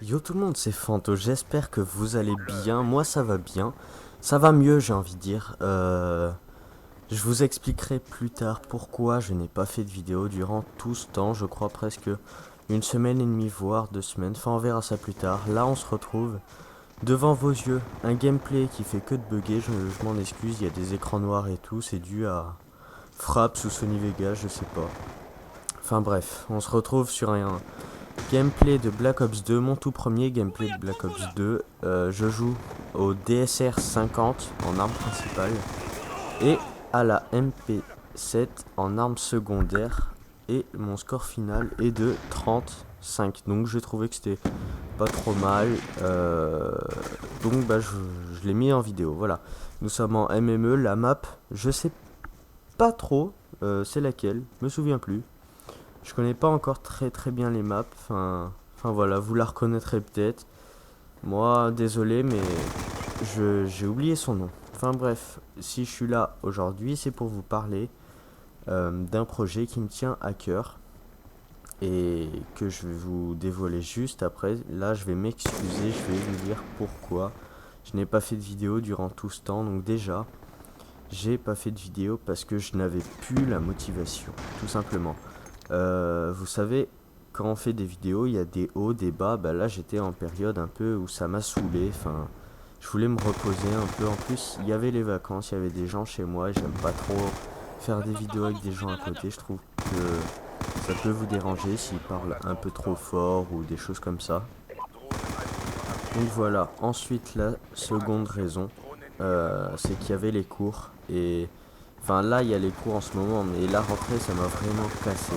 Yo tout le monde, c'est Fanto, j'espère que vous allez bien, moi ça va bien, ça va mieux j'ai envie de dire. Je vous expliquerai plus tard pourquoi je n'ai pas fait de vidéo durant tout ce temps, je crois presque une semaine et demie voire 2 semaines, enfin on verra ça plus tard. Là on se retrouve devant vos yeux, un gameplay qui fait que de bugger, je m'en excuse, il y a des écrans noirs et tout, c'est dû à Fraps ou Sony Vegas, je sais pas. Enfin bref, on se retrouve sur un gameplay de Black Ops 2, mon tout premier gameplay de Black Ops 2. Je joue au DSR 50 en arme principale et à la MP7 en arme secondaire. Et mon score final est de 35. Donc j'ai trouvé que c'était pas trop mal. Donc je l'ai mis en vidéo. Voilà. Nous sommes en MME. La map, je sais pas trop c'est laquelle. Me souviens plus. Je connais pas encore très bien les maps. Enfin voilà, vous la reconnaîtrez peut-être. Moi, désolé, mais j'ai oublié son nom. Enfin bref, si je suis là aujourd'hui, c'est pour vous parler d'un projet qui me tient à cœur et que je vais vous dévoiler juste après. Là, je vais m'excuser, je vais vous dire pourquoi je n'ai pas fait de vidéo durant tout ce temps. Donc déjà, j'ai pas fait de vidéo parce que je n'avais plus la motivation, tout simplement. Vous savez, quand on fait des vidéos, il y a des hauts, des bas. Bah là, j'étais en période un peu où ça m'a saoulé. Enfin, je voulais me reposer un peu. En plus, il y avait les vacances, il y avait des gens chez moi. J'aime pas trop faire des vidéos avec des gens à côté. Je trouve que ça peut vous déranger s'ils parlent un peu trop fort ou des choses comme ça. Donc voilà. Ensuite, la seconde raison, c'est qu'il y avait les cours. Et enfin là, il y a les cours en ce moment, mais la rentrée, ça m'a vraiment cassé.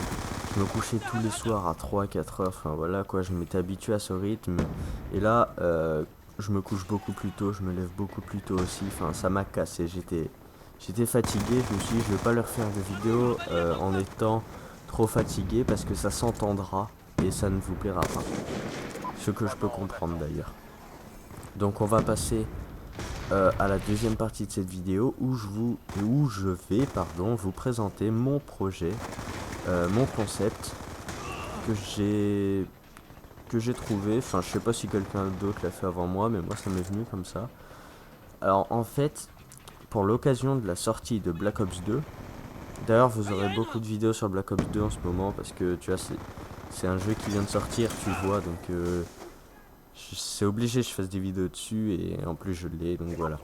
Je me couchais tous les soirs à 3 4 heures, enfin voilà quoi, je m'étais habitué à ce rythme. Et là, je me couche beaucoup plus tôt, je me lève beaucoup plus tôt aussi, enfin ça m'a cassé, j'étais fatigué, je me suis dit je vais pas leur faire de vidéo en étant trop fatigué parce que ça s'entendra et ça ne vous plaira pas. Ce que je peux comprendre d'ailleurs. Donc on va passer à la deuxième partie de cette vidéo où je vais vous présenter mon projet, mon concept que j'ai trouvé. Enfin, je sais pas si quelqu'un d'autre l'a fait avant moi, mais moi ça m'est venu comme ça. Alors en fait, pour l'occasion de la sortie de Black Ops 2, d'ailleurs vous aurez beaucoup de vidéos sur Black Ops 2 en ce moment parce que tu vois c'est un jeu qui vient de sortir, tu vois, donc c'est obligé que je fasse des vidéos dessus et en plus je l'ai, donc voilà.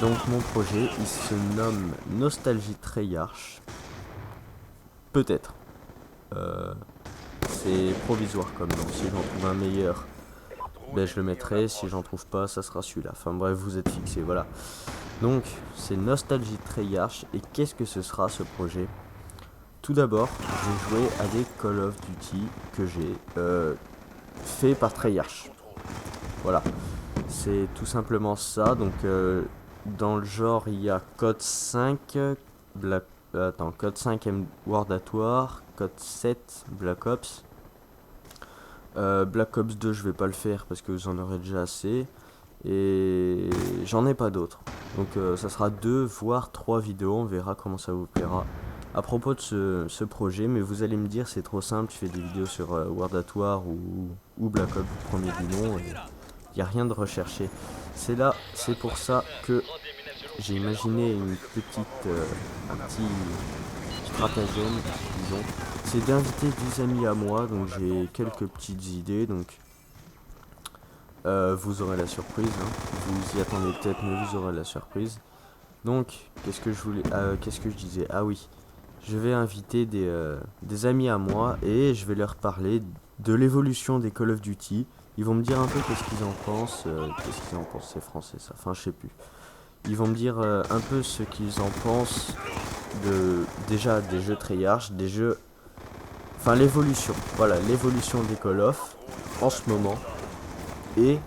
Donc mon projet, il se nomme Nostalgie Treyarch. Peut-être. Euh, c'est provisoire comme nom. Si j'en trouve un meilleur, ben je le mettrai. Si j'en trouve pas, ça sera celui-là. Enfin bref, vous êtes fixés, voilà. Donc c'est Nostalgie Treyarch. Et qu'est-ce que ce sera ce projet? Tout d'abord, j'ai joué à des Call of Duty que j'ai fait par Treyarch. Voilà. C'est tout simplement ça. Donc dans le genre, il y a Code 5, Black Code 5 World at War, Code 7 Black Ops. Black Ops 2, je vais pas le faire parce que vous en aurez déjà assez. Et j'en ai pas d'autres. Donc ça sera 2 voire 3 vidéos, on verra comment ça vous plaira. À propos de ce projet, mais vous allez me dire c'est trop simple, tu fais des vidéos sur World at War ou Black Ops, premier du nom, et il n'y a rien de recherché. C'est pour ça que j'ai imaginé un petit stratagème, disons. C'est d'inviter des amis à moi, donc j'ai quelques petites idées, donc vous aurez la surprise, hein. Vous y attendez peut-être, mais vous aurez la surprise. Donc, qu'est-ce que je disais? Ah oui, je vais inviter des amis à moi et je vais leur parler de l'évolution des Call of Duty. Ils vont me dire un peu qu'est-ce qu'ils en pensent. Qu'est-ce qu'ils en pensent, c'est français ça. Enfin, je sais plus. Ils vont me dire un peu ce qu'ils en pensent déjà des jeux Treyarch, des jeux. Enfin, l'évolution. Voilà, l'évolution des Call of en ce moment et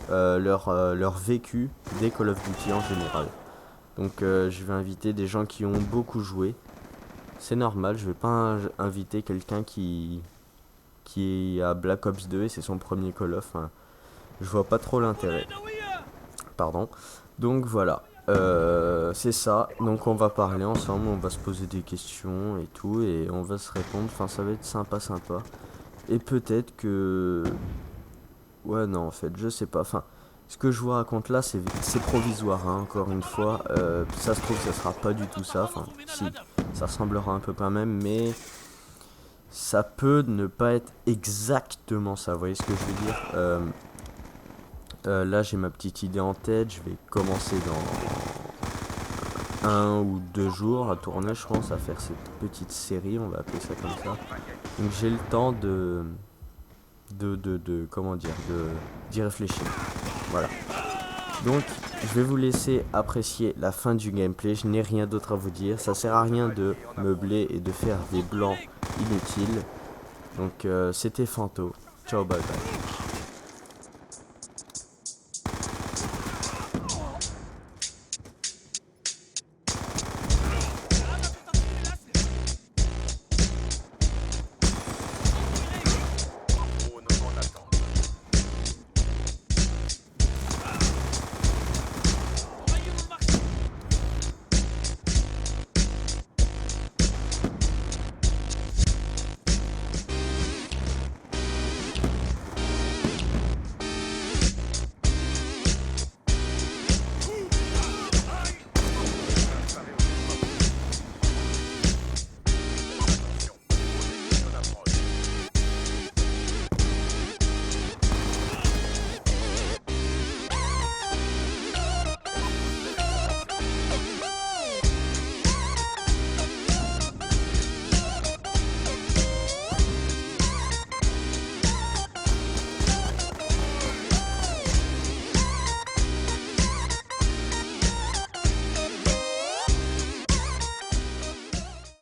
leur vécu des Call of Duty en général. Donc, je vais inviter des gens qui ont beaucoup joué. C'est normal, je vais pas inviter quelqu'un qui a Black Ops 2 et c'est son premier Call of. Hein. Je vois pas trop l'intérêt. Pardon. Donc voilà. C'est ça. Donc on va parler ensemble, on va se poser des questions et tout et on va se répondre. Enfin, ça va être sympa. Et peut-être que... Ouais, non, en fait, je sais pas. Enfin, ce que je vous raconte là, c'est provisoire, hein, encore une fois. Ça se trouve, ça sera pas du tout ça. Enfin, si, ça ressemblera un peu quand même, mais ça peut ne pas être exactement ça. Vous voyez ce que je veux dire? Là, j'ai ma petite idée en tête. Je vais commencer dans 1 ou 2 jours à tourner, je pense, à faire cette petite série. On va appeler ça comme ça. Donc, j'ai le temps comment dire, d'y réfléchir. Voilà. Donc, je vais vous laisser apprécier la fin du gameplay. Je n'ai rien d'autre à vous dire. Ça sert à rien de meubler et de faire des blancs inutiles. Donc, c'était Fanto. Ciao, bye bye.